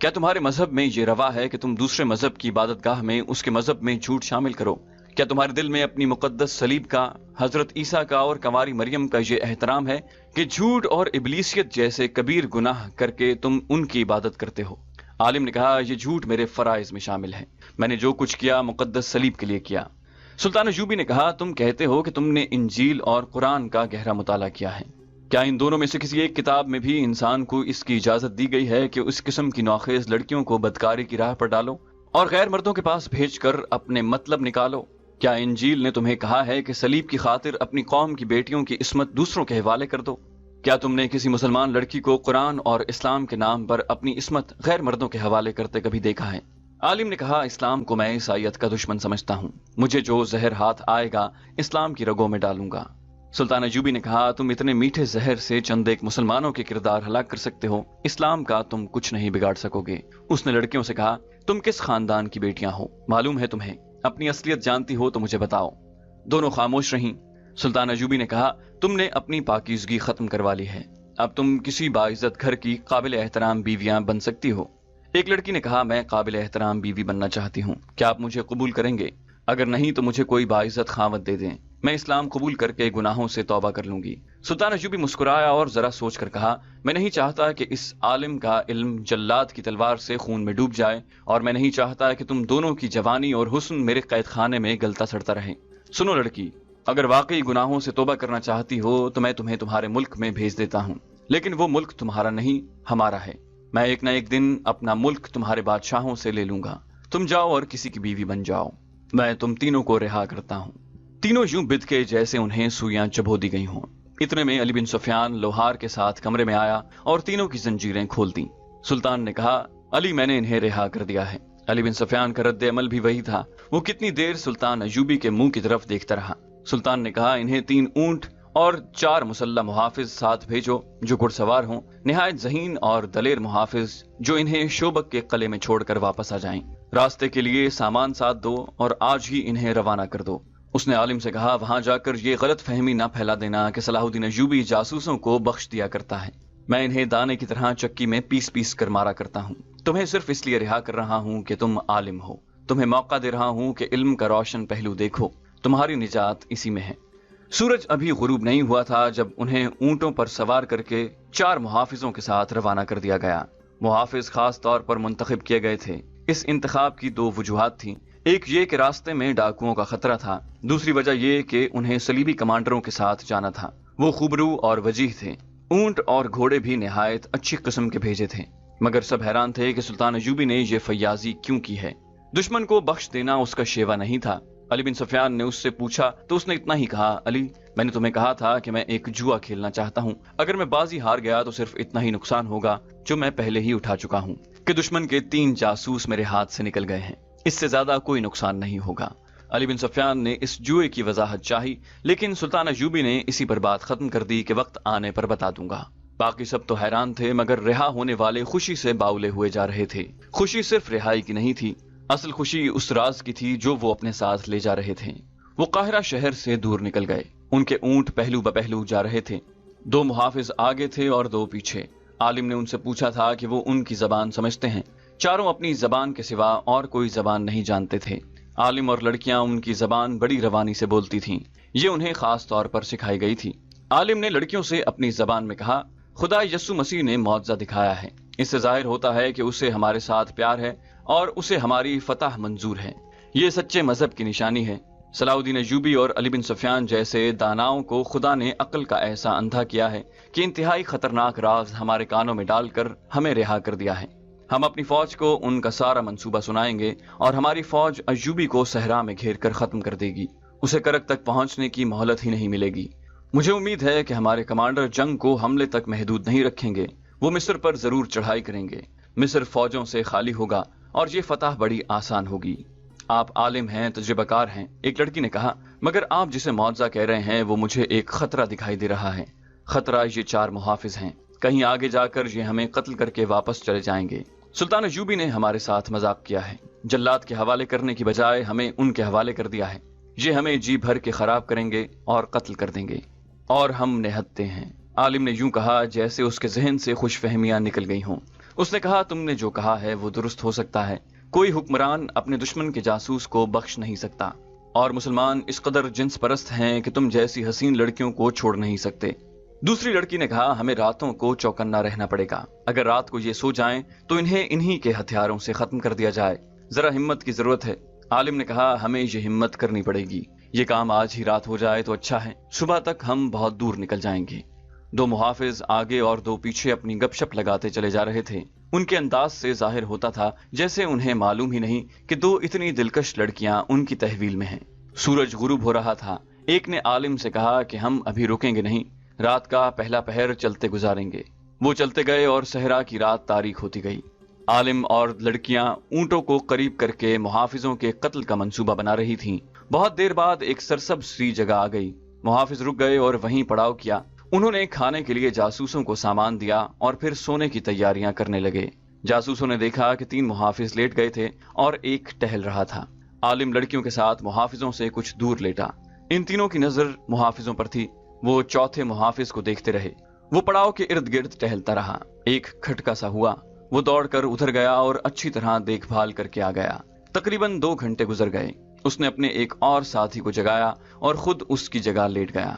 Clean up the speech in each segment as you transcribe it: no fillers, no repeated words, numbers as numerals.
کیا تمہارے مذہب میں یہ روا ہے کہ تم دوسرے مذہب کی عبادت گاہ میں اس کے مذہب میں جھوٹ شامل کرو؟ کیا تمہارے دل میں اپنی مقدس صلیب کا، حضرت عیسیٰ کا اور کنواری مریم کا یہ احترام ہے کہ جھوٹ اور ابلیسیت جیسے کبیر گناہ کر کے تم ان کی عبادت کرتے ہو؟ عالم نے کہا، یہ جھوٹ میرے فرائض میں شامل ہے، میں نے جو کچھ کیا مقدس صلیب کے لیے کیا۔ سلطان ایوبی نے کہا، تم کہتے ہو کہ تم نے انجیل اور قرآن کا گہرا مطالعہ کیا ہے، کیا ان دونوں میں سے کسی ایک کتاب میں بھی انسان کو اس کی اجازت دی گئی ہے کہ اس قسم کی نوخیز لڑکیوں کو بدکاری کی راہ پر ڈالو اور غیر مردوں کے پاس بھیج کر اپنے مطلب نکالو؟ کیا انجیل نے تمہیں کہا ہے کہ صلیب کی خاطر اپنی قوم کی بیٹیوں کی عصمت دوسروں کے حوالے کر دو؟ کیا تم نے کسی مسلمان لڑکی کو قرآن اور اسلام کے نام پر اپنی عصمت غیر مردوں کے حوالے کرتے کبھی دیکھا ہے؟ عالم نے کہا، اسلام کو میں عیسائیت کا دشمن سمجھتا ہوں، مجھے جو زہر ہاتھ آئے گا اسلام کی رگوں میں ڈالوں گا۔ سلطان ایوبی نے کہا، تم اتنے میٹھے زہر سے چند ایک مسلمانوں کے کردار ہلاک کر سکتے ہو، اسلام کا تم کچھ نہیں بگاڑ سکو گے۔ اس نے لڑکیوں سے کہا، تم کس خاندان کی بیٹیاں ہو؟ معلوم ہے تمہیں؟ اپنی اصلیت جانتی ہو تو مجھے بتاؤ۔ دونوں خاموش رہیں۔ سلطان ایوبی نے کہا، تم نے اپنی پاکیزگی ختم کروا لی ہے، اب تم کسی باعزت گھر کی قابل احترام بیویاں بن سکتی ہو۔ ایک لڑکی نے کہا، میں قابل احترام بیوی بننا چاہتی ہوں، کیا آپ مجھے قبول کریں گے؟ اگر نہیں تو مجھے کوئی باعزت خاوند دے دیں، میں اسلام قبول کر کے گناہوں سے توبہ کر لوں گی۔ سلطان ایوبی مسکرایا اور ذرا سوچ کر کہا، میں نہیں چاہتا کہ اس عالم کا علم جلاد کی تلوار سے خون میں ڈوب جائے، اور میں نہیں چاہتا کہ تم دونوں کی جوانی اور حسن میرے قید خانے میں گلتا سڑتا رہے۔ سنو لڑکی، اگر واقعی گناہوں سے توبہ کرنا چاہتی ہو تو میں تمہیں تمہارے ملک میں بھیج دیتا ہوں، لیکن وہ ملک تمہارا نہیں، ہمارا ہے۔ میں ایک نہ ایک دن اپنا ملک تمہارے بادشاہوں سے لے لوں گا، تم جاؤ اور کسی کی بیوی بن جاؤ، میں تم تینوں کو رہا کرتا ہوں۔ تینوں یوں بد کے جیسے انہیں سوئیاں چبھو دی گئی ہوں۔ اتنے میں علی بن سفیان لوہار کے ساتھ کمرے میں آیا اور تینوں کی زنجیریں کھول دیں۔ سلطان نے کہا، علی، میں نے انہیں رہا کر دیا ہے۔ علی بن سفیان کا رد عمل بھی وہی تھا، وہ کتنی دیر سلطان ایوبی کے منہ کی طرف دیکھتا رہا۔ سلطان نے کہا، انہیں 3 اونٹ اور 4 مسلح محافظ ساتھ بھیجو جو گھڑ سوار ہوں، نہایت ذہین اور دلیر محافظ جو انہیں شوبک کے قلعے میں چھوڑ کر واپس آ جائیں۔ راستے کے لیے سامان ساتھ دو اور آج ہی انہیں روانہ کر دو۔ اس نے عالم سے کہا، وہاں جا کر یہ غلط فہمی نہ پھیلا دینا کہ صلاح الدین ایوبی جاسوسوں کو بخش دیا کرتا ہے، میں انہیں دانے کی طرح چکی میں پیس پیس کر مارا کرتا ہوں۔ تمہیں صرف اس لیے رہا کر رہا ہوں کہ تم عالم ہو، تمہیں موقع دے رہا ہوں کہ علم کا روشن پہلو دیکھو، تمہاری نجات اسی میں ہے۔ سورج ابھی غروب نہیں ہوا تھا جب انہیں اونٹوں پر سوار کر کے 4 محافظوں کے ساتھ روانہ کر دیا گیا۔ محافظ خاص طور پر منتخب کیے گئے تھے۔ اس انتخاب کی 2 وجوہات تھیں، ایک یہ کہ راستے میں ڈاکوؤں کا خطرہ تھا، دوسری وجہ یہ کہ انہیں صلیبی کمانڈروں کے ساتھ جانا تھا، وہ خوبرو اور وجیح تھے۔ اونٹ اور گھوڑے بھی نہایت اچھی قسم کے بھیجے تھے، مگر سب حیران تھے کہ سلطان ایوبی نے یہ فیاضی کیوں کی ہے۔ دشمن کو بخش دینا اس کا شیوا نہیں تھا۔ علی بن سفیان نے اس سے پوچھا تو اس نے اتنا ہی کہا، علی، میں نے تمہیں کہا تھا کہ میں ایک جوا کھیلنا چاہتا ہوں، اگر میں بازی ہار گیا تو صرف اتنا ہی نقصان ہوگا جو میں پہلے ہی اٹھا چکا ہوں کہ دشمن کے 3 جاسوس میرے ہاتھ سے نکل گئے ہیں، اس سے زیادہ کوئی نقصان نہیں ہوگا۔ علی بن سفیان نے اس جوئے کی وضاحت چاہی، لیکن سلطان ایوبی نے اسی پر بات ختم کر دی کہ وقت آنے پر بتا دوں گا۔ باقی سب تو حیران تھے، مگر رہا ہونے والے خوشی سے باولے ہوئے جا رہے تھے۔ خوشی صرف رہائی کی نہیں تھی، اصل خوشی اس راز کی تھی جو وہ اپنے ساتھ لے جا رہے تھے۔ وہ قاہرہ شہر سے دور نکل گئے، ان کے اونٹ پہلو بپہلو جا رہے تھے، 2 محافظ آگے تھے اور 2 پیچھے۔ عالم نے ان سے پوچھا تھا کہ وہ ان کی زبان سمجھتے ہیں، چاروں اپنی زبان کے سوا اور کوئی زبان نہیں جانتے تھے۔ عالم اور لڑکیاں ان کی زبان بڑی روانی سے بولتی تھیں، یہ انہیں خاص طور پر سکھائی گئی تھی۔ عالم نے لڑکیوں سے اپنی زبان میں کہا، خدا یسوع مسیح نے معجزہ دکھایا ہے، اس سے ظاہر ہوتا ہے کہ اسے ہمارے ساتھ پیار ہے اور اسے ہماری فتح منظور ہے، یہ سچے مذہب کی نشانی ہے۔ صلاح الدین ایوبی اور علی بن سفیان جیسے داناؤں کو خدا نے عقل کا ایسا اندھا کیا ہے کہ انتہائی خطرناک راز ہمارے کانوں میں ڈال کر ہمیں رہا کر دیا ہے۔ ہم اپنی فوج کو ان کا سارا منصوبہ سنائیں گے اور ہماری فوج ایوبی کو صحرا میں گھیر کر ختم کر دے گی، اسے کرک تک پہنچنے کی مہلت ہی نہیں ملے گی۔ مجھے امید ہے کہ ہمارے کمانڈر جنگ کو حملے تک محدود نہیں رکھیں گے، وہ مصر پر ضرور چڑھائی کریں گے، مصر فوجوں سے خالی ہوگا اور یہ فتح بڑی آسان ہوگی۔ آپ عالم ہیں، تجربہ کار ہیں، ایک لڑکی نے کہا، مگر آپ جسے معجزہ کہہ رہے ہیں وہ مجھے ایک خطرہ دکھائی دے رہا ہے۔ خطرہ یہ 4 محافظ ہیں، کہیں آگے جا کر یہ ہمیں قتل کر کے واپس چلے جائیں گے۔ سلطان ایوبی نے ہمارے ساتھ مذاق کیا ہے، جلاد کے حوالے کرنے کی بجائے ہمیں ان کے حوالے کر دیا ہے، یہ ہمیں جی بھر کے خراب کریں گے اور قتل کر دیں گے، اور ہم نہتے ہیں۔ عالم نے یوں کہا جیسے اس کے ذہن سے خوش فہمیاں نکل گئی ہوں۔ اس نے کہا تم نے جو کہا ہے وہ درست ہو سکتا ہے، کوئی حکمران اپنے دشمن کے جاسوس کو بخش نہیں سکتا، اور مسلمان اس قدر جنس پرست ہیں کہ تم جیسی حسین لڑکیوں کو چھوڑ نہیں سکتے۔ دوسری لڑکی نے کہا ہمیں راتوں کو چوکنا رہنا پڑے گا، اگر رات کو یہ سو جائیں تو انہیں انہی کے ہتھیاروں سے ختم کر دیا جائے، ذرا ہمت کی ضرورت ہے۔ عالم نے کہا ہمیں یہ ہمت کرنی پڑے گی، یہ کام آج ہی رات ہو جائے تو اچھا ہے، صبح تک ہم بہت دور نکل جائیں گے۔ دو محافظ آگے اور دو پیچھے اپنی گپ شپ لگاتے چلے جا رہے تھے، ان کے انداز سے ظاہر ہوتا تھا جیسے انہیں معلوم ہی نہیں کہ دو اتنی دلکش لڑکیاں ان کی تحویل میں ہیں۔ سورج غروب ہو رہا تھا، ایک نے عالم سے کہا کہ ہم ابھی رکیں گے نہیں، رات کا پہلا پہر چلتے گزاریں گے۔ وہ چلتے گئے اور صحرا کی رات تاریک ہوتی گئی۔ عالم اور لڑکیاں اونٹوں کو قریب کر کے محافظوں کے قتل کا منصوبہ بنا رہی تھیں۔ بہت دیر بعد ایک سرسبز سی جگہ آ گئی، محافظ رک گئے اور وہیں پڑاؤ کیا۔ انہوں نے کھانے کے لیے جاسوسوں کو سامان دیا اور پھر سونے کی تیاریاں کرنے لگے۔ جاسوسوں نے دیکھا کہ 3 محافظ لیٹ گئے تھے اور ایک ٹہل رہا تھا۔ عالم لڑکیوں کے ساتھ محافظوں سے کچھ دور لیٹا، ان تینوں کی نظر محافظوں پر تھی۔ وہ چوتھے محافظ کو دیکھتے رہے، وہ پڑاؤ کے ارد گرد ٹہلتا رہا۔ ایک کھٹکا سا ہوا، وہ دوڑ کر ادھر گیا اور اچھی طرح دیکھ بھال کر کے آ گیا۔ تقریباً 2 گھنٹے گزر گئے، اس نے اپنے ایک اور ساتھی کو جگایا اور خود اس کی جگہ لیٹ گیا۔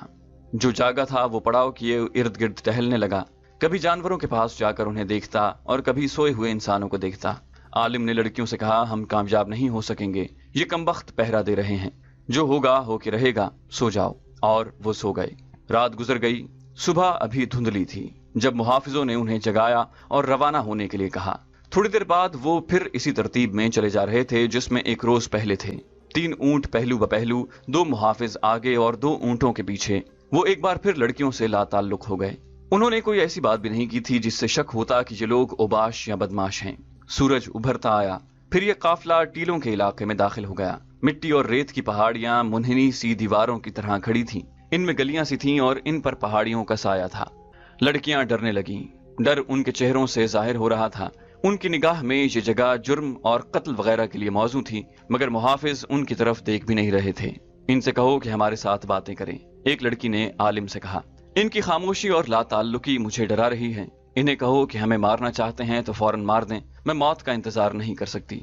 جو جاگا تھا وہ پڑاؤ کیے ارد گرد ٹہلنے لگا، کبھی جانوروں کے پاس جا کر انہیں دیکھتا اور کبھی سوئے ہوئے انسانوں کو دیکھتا۔ عالم نے لڑکیوں سے کہا ہم کامیاب نہیں ہو سکیں گے، یہ کمبخت پہرا دے رہے ہیں، جو ہوگا ہو کے رہے گا، سو جاؤ۔ اور وہ سو گئے۔ رات گزر گئی، صبح ابھی دھندلی تھی جب محافظوں نے انہیں جگایا اور روانہ ہونے کے لیے کہا۔ تھوڑی دیر بعد وہ پھر اسی ترتیب میں چلے جا رہے تھے جس میں ایک روز پہلے تھے۔ 3 اونٹ پہلو بپہلو، 2 محافظ آگے اور 2 اونٹوں کے پیچھے۔ وہ ایک بار پھر لڑکیوں سے لا تعلق ہو گئے۔ انہوں نے کوئی ایسی بات بھی نہیں کی تھی جس سے شک ہوتا کہ یہ لوگ اوباش یا بدماش ہیں۔ سورج ابھرتا آیا، پھر یہ قافلہ ٹیلوں کے علاقے میں داخل ہو گیا۔ مٹی اور ریت کی پہاڑیاں منحنی سی دیواروں کی طرح کھڑی تھیں، ان میں گلیاں سی تھیں اور ان پر پہاڑیوں کا سایہ تھا۔ لڑکیاں ڈرنے لگیں، ڈر ان کے چہروں سے ظاہر ہو رہا تھا۔ ان کی نگاہ میں یہ جگہ جرم اور قتل وغیرہ کے لیے موزوں تھی، مگر محافظ ان کی طرف دیکھ بھی نہیں رہے تھے۔ ان سے کہو کہ ہمارے ساتھ باتیں کریں، ایک لڑکی نے عالم سے کہا۔ ان کی خاموشی اور لا تعلقی مجھے ڈرا رہی ہے، انہیں کہو کہ ہمیں مارنا چاہتے ہیں تو فوراً مار دیں، میں موت کا انتظار نہیں کر سکتی۔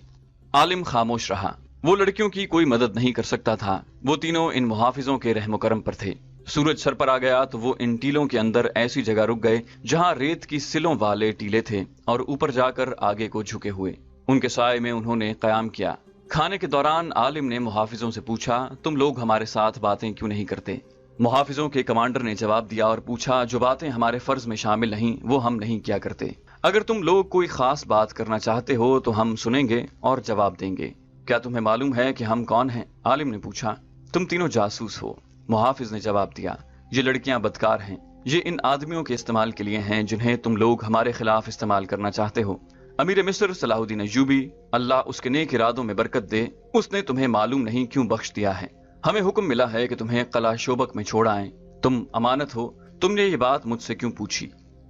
عالم خاموش رہا، وہ لڑکیوں کی کوئی مدد نہیں کر سکتا تھا، وہ تینوں ان محافظوں کے رحم و کرم پر تھے۔ سورج سر پر آ گیا تو وہ ان ٹیلوں کے اندر ایسی جگہ رک گئے جہاں ریت کی سلوں والے ٹیلے تھے اور اوپر جا کر آگے کو جھکے ہوئے۔ ان کے سائے میں انہوں نے قیام کیا۔ کھانے کے دوران عالم نے محافظوں سے پوچھا تم لوگ ہمارے ساتھ باتیں کیوں نہیں کرتے؟ محافظوں کے کمانڈر نے جواب دیا اور پوچھا جو باتیں ہمارے فرض میں شامل نہیں وہ ہم نہیں کیا کرتے۔ اگر تم لوگ کوئی خاص بات کرنا چاہتے ہو تو ہم سنیں گے اور جواب دیں گے۔ کیا تمہیں معلوم ہے کہ ہم کون ہیں؟ عالم نے پوچھا۔ تم تینوں جاسوس ہو، محافظ نے جواب دیا۔ یہ لڑکیاں بدکار ہیں، یہ ان آدمیوں کے استعمال کے لیے ہیں جنہیں تم لوگ ہمارے خلاف استعمال کرنا چاہتے ہو۔ امیر مصر صلاح الدین ایوبی، اللہ اس کے نیک ارادوں میں برکت دے، اس نے تمہیں معلوم نہیں کیوں بخش دیا ہے۔ ہمیں حکم ملا ہے کہ تمہیں قلعہ شوبک میں چھوڑ آئیں، تم امانت ہو، تم نے یہ بات مجھ سے کیوں پوچھی؟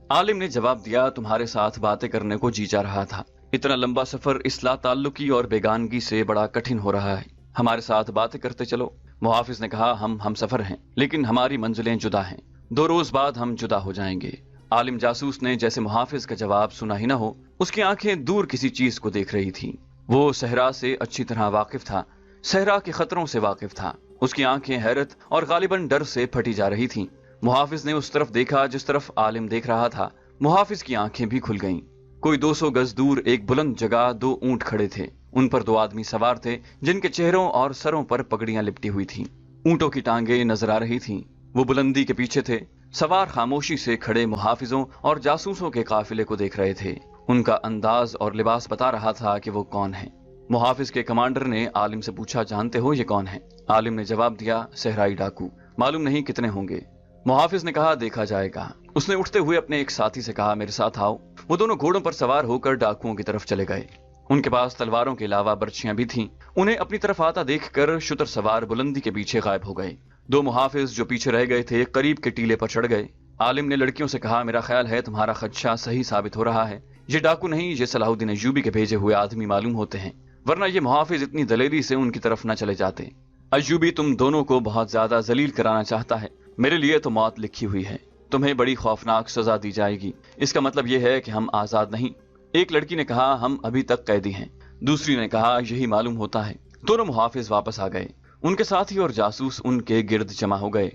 عالم نے جواب دیا تمہارے ساتھ باتیں کرنے کو جی چاہ رہا تھا، اتنا لمبا سفر اس لا تعلقی اور بیگانگی سے بڑا کٹھن ہو رہا ہے، ہمارے ساتھ باتیں کرتے چلو۔ محافظ نے کہا ہم سفر ہیں لیکن ہماری منزلیں جدا ہیں، 2 روز بعد ہم جدا ہو جائیں گے۔ عالم جاسوس نے جیسے محافظ کا جواب سنا ہی نہ ہو، اس کی آنکھیں دور کسی چیز کو دیکھ رہی تھیں۔ وہ صحرا سے اچھی طرح واقف تھا، صحرا کے خطروں سے واقف تھا، اس کی آنکھیں حیرت اور غالباً ڈر سے پھٹی جا رہی تھیں۔ محافظ نے اس طرف دیکھا جس طرف عالم دیکھ رہا تھا، محافظ کی آنکھیں بھی کھل گئیں۔ کوئی 200 گز دور ایک بلند جگہ 2 اونٹ کھڑے تھے، ان پر 2 آدمی سوار تھے جن کے چہروں اور سروں پر پگڑیاں لپٹی ہوئی تھیں، اونٹوں کی ٹانگیں نظر آ رہی تھیں۔ وہ بلندی کے پیچھے تھے، سوار خاموشی سے کھڑے محافظوں اور جاسوسوں کے قافلے کو دیکھ رہے تھے، ان کا انداز اور لباس بتا رہا تھا کہ وہ کون ہیں۔ محافظ کے کمانڈر نے عالم سے پوچھا جانتے ہو یہ کون ہے؟ عالم نے جواب دیا صحرائی ڈاکو، معلوم نہیں کتنے ہوں گے۔ محافظ نے کہا دیکھا جائے گا۔ اس نے اٹھتے ہوئے اپنے ایک ساتھی سے کہا میرے ساتھ آؤ۔ وہ دونوں گھوڑوں پر سوار ہو کر ڈاکوؤں کی طرف چلے گئے، ان کے پاس تلواروں کے علاوہ برچیاں بھی تھیں۔ انہیں اپنی طرف آتا دیکھ کر شتر سوار بلندی کے پیچھے غائب ہو گئے۔ 2 محافظ جو پیچھے رہ گئے تھے قریب کے ٹیلے پر چڑھ گئے۔ عالم نے لڑکیوں سے کہا میرا خیال ہے تمہارا خدشہ صحیح ثابت ہو رہا ہے، یہ ڈاکو نہیں، یہ صلاح الدین ایوبی کے بھیجے ہوئے آدمی معلوم ہوتے ہیں، ورنہ یہ محافظ اتنی دلیری سے ان کی طرف نہ چلے جاتے۔ ایوبی تم دونوں کو بہت زیادہ ذلیل کرانا چاہتا ہے، میرے لیے تو موت لکھی ہوئی ہے، تمہیں بڑی خوفناک سزا دی جائے گی، اس کا مطلب یہ ہے کہ ہم آزاد نہیں۔ ایک لڑکی نے کہا ہم ابھی تک قیدی ہیں، دوسری نے کہا یہی معلوم ہوتا ہے۔ دونوں محافظ واپس آ گئے، ان کے ساتھی اور جاسوس ان کے گرد جمع ہو گئے۔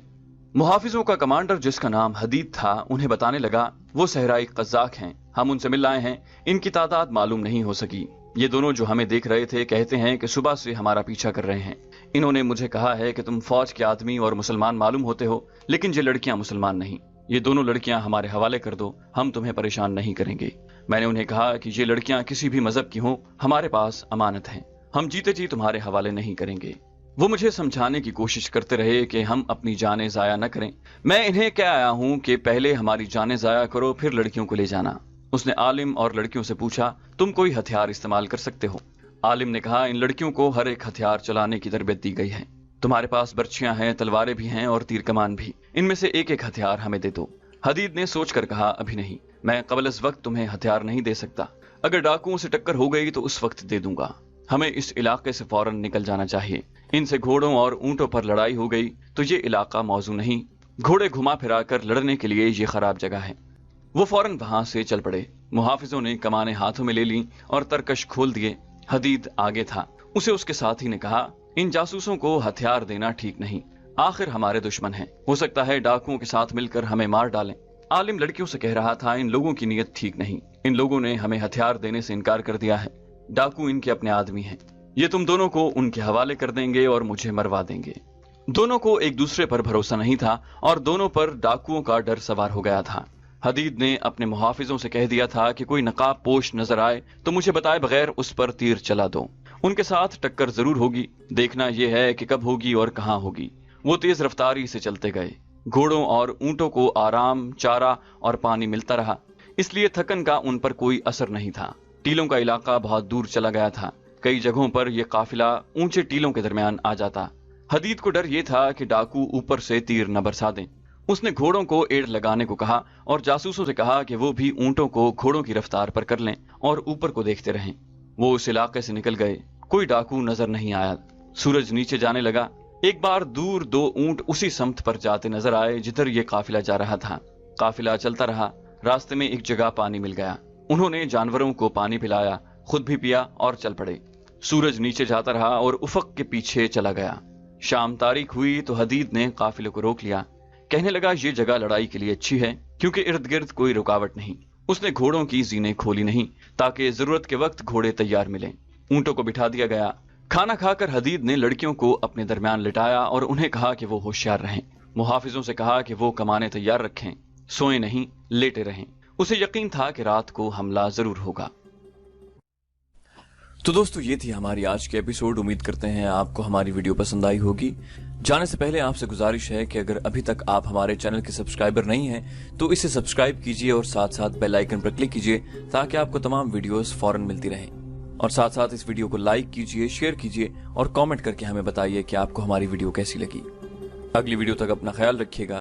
محافظوں کا کمانڈر جس کا نام حدید تھا انہیں بتانے لگا وہ صحرائی قزاق ہیں، ہم ان سے مل آئے ہیں، ان کی تعداد معلوم نہیں ہو سکی۔ یہ دونوں جو ہمیں دیکھ رہے تھے کہتے ہیں کہ صبح سے ہمارا پیچھا کر رہے ہیں۔ انہوں نے مجھے کہا ہے کہ تم فوج کے آدمی اور مسلمان معلوم ہوتے ہو، لیکن یہ لڑکیاں مسلمان نہیں۔ یہ دونوں لڑکیاں ہمارے حوالے کر دو، ہم تمہیں پریشان نہیں کریں گے۔ میں نے انہیں کہا کہ یہ لڑکیاں کسی بھی مذہب کی ہوں، ہمارے پاس امانت ہیں، ہم جیتے جی تمہارے حوالے نہیں کریں گے۔ وہ مجھے سمجھانے کی کوشش کرتے رہے کہ ہم اپنی جانیں ضائع نہ کریں۔ میں انہیں کہہ آیا ہوں کہ پہلے ہماری جانیں ضائع کرو پھر لڑکیوں کو لے جانا۔ اس نے عالم اور لڑکیوں سے پوچھا تم کوئی ہتھیار استعمال کر سکتے ہو؟ عالم نے کہا ان لڑکیوں کو ہر ایک ہتھیار چلانے کی تربیت دی گئی ہے، تمہارے پاس برچیاں ہیں، تلواریں بھی ہیں اور تیر کمان بھی، ان میں سے ایک ایک ہتھیار ہمیں دے دو۔ حدید نے سوچ کر کہا ابھی نہیں، میں قبل از وقت تمہیں ہتھیار نہیں دے سکتا، اگر ڈاکوؤں سے ٹکر ہو گئی تو اس وقت دے دوں گا۔ ہمیں اس علاقے سے فوراً نکل جانا چاہیے، ان سے گھوڑوں اور اونٹوں پر لڑائی ہو گئی تو یہ علاقہ موزوں نہیں، گھوڑے گھما پھرا کر لڑنے کے لیے یہ خراب جگہ ہے۔ وہ فوراً وہاں سے چل پڑے۔ محافظوں نے کمانیں ہاتھوں میں لے لیں اور ترکش کھول دیے۔ حدید آگے تھا، اسے اس کے ساتھی نے کہا ان جاسوسوں کو ہتھیار دینا ٹھیک نہیں، آخر ہمارے دشمن ہیں، ہو سکتا ہے ڈاکوؤں کے ساتھ مل کر ہمیں مار ڈالیں۔ عالم لڑکیوں سے کہہ رہا تھا ان لوگوں کی نیت ٹھیک نہیں، ان لوگوں نے ہمیں ہتھیار دینے سے انکار کر دیا ہے، ڈاکو ان کے اپنے آدمی ہیں، یہ تم دونوں کو ان کے حوالے کر دیں گے اور مجھے مروا دیں گے۔ دونوں کو ایک دوسرے پر بھروسہ نہیں تھا اور دونوں پر ڈاکوؤں کا ڈر سوار ہو گیا تھا۔ حدید نے اپنے محافظوں سے کہہ دیا تھا کہ کوئی نقاب پوش نظر آئے تو مجھے بتائے بغیر اس پر تیر چلا دو، ان کے ساتھ ٹکر ضرور ہوگی، دیکھنا یہ ہے کہ کب ہوگی اور کہاں ہوگی۔ وہ تیز رفتاری سے چلتے گئے، گھوڑوں اور اونٹوں کو آرام، چارہ اور پانی ملتا رہا، اس لیے تھکن کا ان پر کوئی اثر نہیں تھا۔ ٹیلوں کا علاقہ بہت دور چلا گیا تھا، کئی جگہوں پر یہ قافلہ اونچے ٹیلوں کے درمیان آ جاتا۔ حدید کو ڈر یہ تھا کہ ڈاکو اوپر سے تیر نہ برسا دیں۔ اس نے گھوڑوں کو ایڑ لگانے کو کہا اور جاسوسوں سے کہا کہ وہ بھی اونٹوں کو گھوڑوں کی رفتار پر کر لیں اور اوپر کو دیکھتے رہیں۔ وہ اس علاقے سے نکل گئے، کوئی ڈاکو نظر نہیں آیا۔ سورج نیچے جانے لگا، ایک بار دور دو اونٹ اسی سمت پر جاتے نظر آئے جدھر یہ قافلہ جا رہا تھا۔ قافلہ چلتا رہا، راستے میں ایک جگہ پانی مل گیا، انہوں نے جانوروں کو پانی پلایا، خود بھی پیا اور چل پڑے۔ سورج نیچے جاتا رہا اور افق کے پیچھے چلا گیا۔ شام تاریک ہوئی تو حدید نے قافلے کو روک لیا، کہنے لگا یہ جگہ لڑائی کے لیے اچھی ہے کیونکہ ارد گرد کوئی رکاوٹ نہیں۔ اس نے گھوڑوں کی زینیں کھولی نہیں تاکہ ضرورت کے وقت گھوڑے تیار ملیں۔ اونٹوں کو بٹھا دیا گیا۔ کھانا کھا کر حدید نے لڑکیوں کو اپنے درمیان لٹایا اور انہیں کہا کہ وہ ہوشیار رہیں۔ محافظوں سے کہا کہ وہ کمانیں تیار رکھیں، سوئیں نہیں، لیٹے رہیں۔ اسے یقین تھا کہ رات کو حملہ ضرور ہوگا۔ تو دوستو یہ تھی ہماری آج کے ایپیسوڈ، امید کرتے ہیں آپ کو ہماری ویڈیو پسند آئی ہوگی۔ جانے سے پہلے آپ سے گزارش ہے کہ اگر ابھی تک آپ ہمارے چینل کے سبسکرائبر نہیں ہیں تو اسے سبسکرائب کیجئے اور ساتھ ساتھ بیل آئیکن پر کلک کیجئے تاکہ آپ کو تمام ویڈیوز فوراً ملتی رہیں، اور ساتھ ساتھ اس ویڈیو کو لائک کیجئے، شیئر کیجئے اور کامنٹ کر کے ہمیں بتائیے کہ آپ کو ہماری ویڈیو کیسی لگی۔ اگلی ویڈیو تک اپنا خیال رکھیے گا۔